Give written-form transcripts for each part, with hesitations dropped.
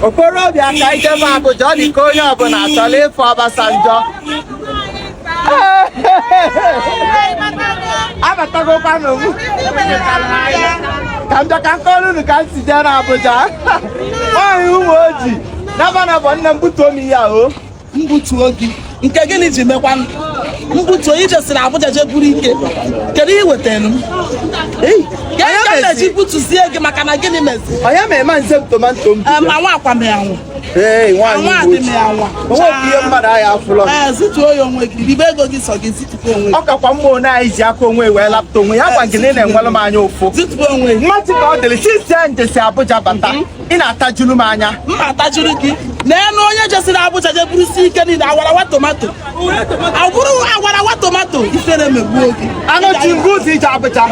okorobịa ka ije m Abuja ọ dị ka onye ọbụla achọrọ ịfụ Obasanjo abatagokwanụ m ka m bịa ka m kọrọ unu ka m si jee n'Abuja Nwanyi Umuoji nabana bụ nne m butuo m ihe ahụ mbutuo gị nke gịnị ji mekwa mbutuo ije si na Abuja jee buru ike kedu ihe wetara m ga-eji butuzie gị maka na gịnị mezi onye ma eme nze m tomato m anwa akwa m anwa Nwanyi Umuoji onwe ihe mmadụ ahịa afụlọ zituo ya onwe gị ribe ego gị sọ gị zituo onwe gị ọ kakwa mma onye anyị ji aka onwe wee lapụta onwe ya gwa gị na ị na-enwere m anya ụfụ zituo onwe gị mmatị ka ọ dịrị sisi nje si Abuja bata ị na-atajuru m anya mma atajuru gị n'enu onye jesiri Abuja je buru si ike niile awarawa tomato abụrụ awarawa tomato ifere megbuo gị anọchi nguzi ije Abuja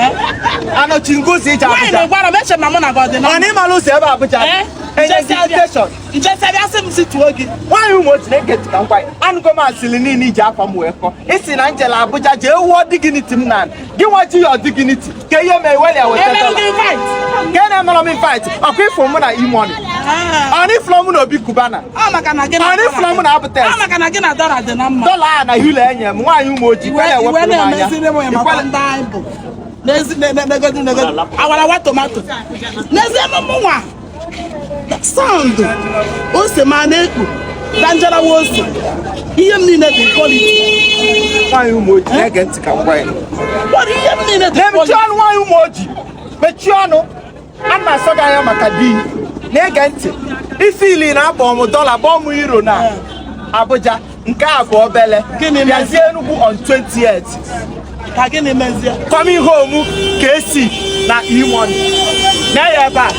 anọchi nguzi ije Abuja nwaanyị gwara m eche ma mụ na gị ọdịna ọ na ịmara ụzọ ebe Abuja njesabịasị m situo gị Nwanyi Umuoji na-eketi ka ngwa anụgo m asịrị niile iji afọ m wee kọ isi na njele Abuja jee wuo dignity m na gị nwaji ya dignity ka ihe ma eweli weta ka na-emere m invite ọkwa ifo mụ na imoni ọ na iflo m na Obi Kubana ọ na iflo m na Abuja maka na gị na dọla dị na mma dọla a na hilo enye m Nwanyi Umuoji ka na-ewepụrụ m anya awarawa tomato n'ezie mụnwa sound ose ma na-ekpu danjarawa ose ihe m niile dị quality Nwanyi Umuoji na-ege ntị ka ngwa ya ihe m niile dị mechie ọnụ Nwanyi Umuoji mechie ọnụ a na-asọ gị anya maka di na-ege ntị isi ili na-abọ m dọla bọọ m euro na Abuja nke a bụ obele bịazie Enugu on 28th ka gịnị mezie coming home Kcee na imoni na ya ebe a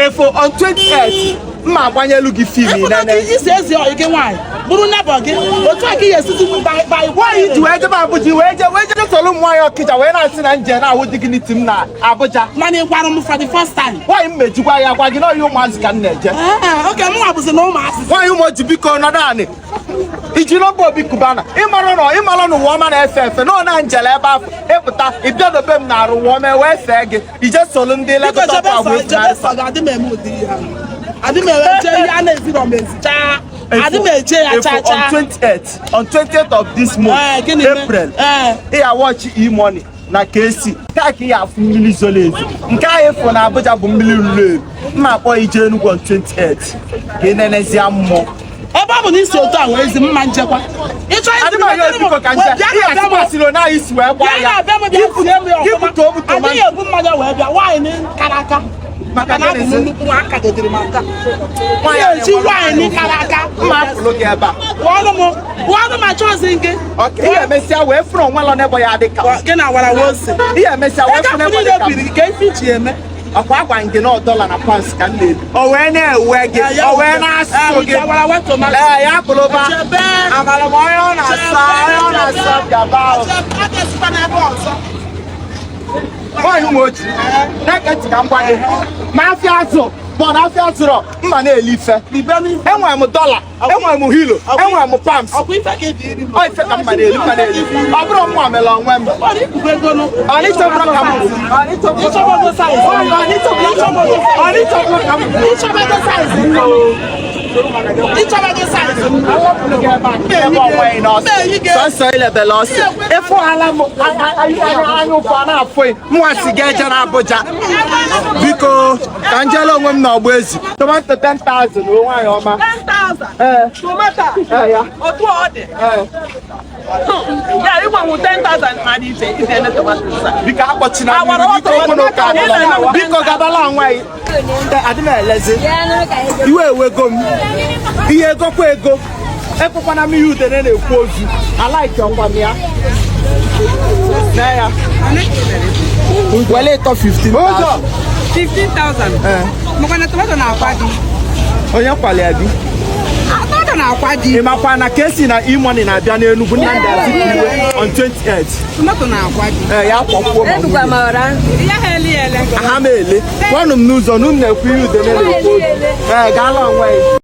efo on 28th mma agbanyelu gị fim nene isi ezi ọyị gị nwaanyị bụrụ nebọ gị otu a ka ihe esiti nwaanyị ji wee jebe Abuja wee je solu m nwaanyị Ọkịja wee na-asị na nje na-ahụ dignity m na Abuja mana ị gwara m for the first time nwaanyị m mejikwa ya gwa gị na ọya ụmụazị ka m na-eje oke m nwabụzi na ụmụazị Nwanyi Umuoji biko nọdụ anị iji nọmba Obi Kubana ịmara n'ụwa ọma na-efe efe na ọ na njele ebe afọ ịpụta ịbịadobe m na arụ ụwa ọma wee fee gị ije solu ndị lekọta adị m eje ihe a na-eziro m ezicha adị m eje ya chacha on 28th of this month April ịya watch e-money na Kcee ka ya afụ mmiri zoro ezo nke anyị fụ na Abuja bụ mmiri ruru eru mma akpọ ije Enugu on 28th ka ị nenezie mmụọ ebe ọ bụ na isi otu a wee zi mma njekwa ịchọ ịsịmasịrị na isi wee gba ya adịghị ebu mmanya wee bịa nwaanyị kara aka maka na abụ m nnukwu nwa aka dodiri m aka eji nwaanyị kara aka mma apụlụ gị ebe a pụọnụ ma chọzi gị ihe emesịa wee fụrụ onwe lọ n'ebe ya dị ka gị na awara ose ihe emesịa wee fụrụ n'ebe ya biri ka ife iji eme ọkwa agwa gị na $1 na pounds ka m na-ebi o wee na-ewe gị o wee na-asụ gị ya kpụlụba amara m onye ọ na-asọ bịaba Nwanyi Umuoji na-ege ntị ka m gwa gị ma afịa azụ ma na afịa azụrọ mma na-eli ife enwere m dọla enwere m hilo enwere m pams ọ ife ka mma na-eli ọ bụrụ mma mere onwe m ọnịchọbụrụ ka m sọsọ ilebele ọsị ịfụghala m anya ụfọ na-afụghị mụnwasị ga-eje na Abuja biko ka njele onwe m na ọgba ezi tomato 10,000 nwaanyị ọma 10,000 tomato ya otu ọ dị ya ịgbanwe 10,000 ma dị iche na tomato biko akpọchina biko gabala nwaanyị adị m elezi iwe ewego m ihe egokwa ego ekwekwana m ihe udene na-ekwu ozu alaiki ọkwa m ya na ya wele ịtọ 15,000 maka na tomato na-akwa dị onye kwali ya bi tomato na-akwa dị ị makwa na Kcee na e-money na-abịa n'Enugu Nnamdi Azikiwe on 28th tomato na-akwa dị ya kwọkwuo ele aha m ele gwanụ m n'ụzọ na unu na-ekwu ihe udene na-ekwu ozu gaala onwe ya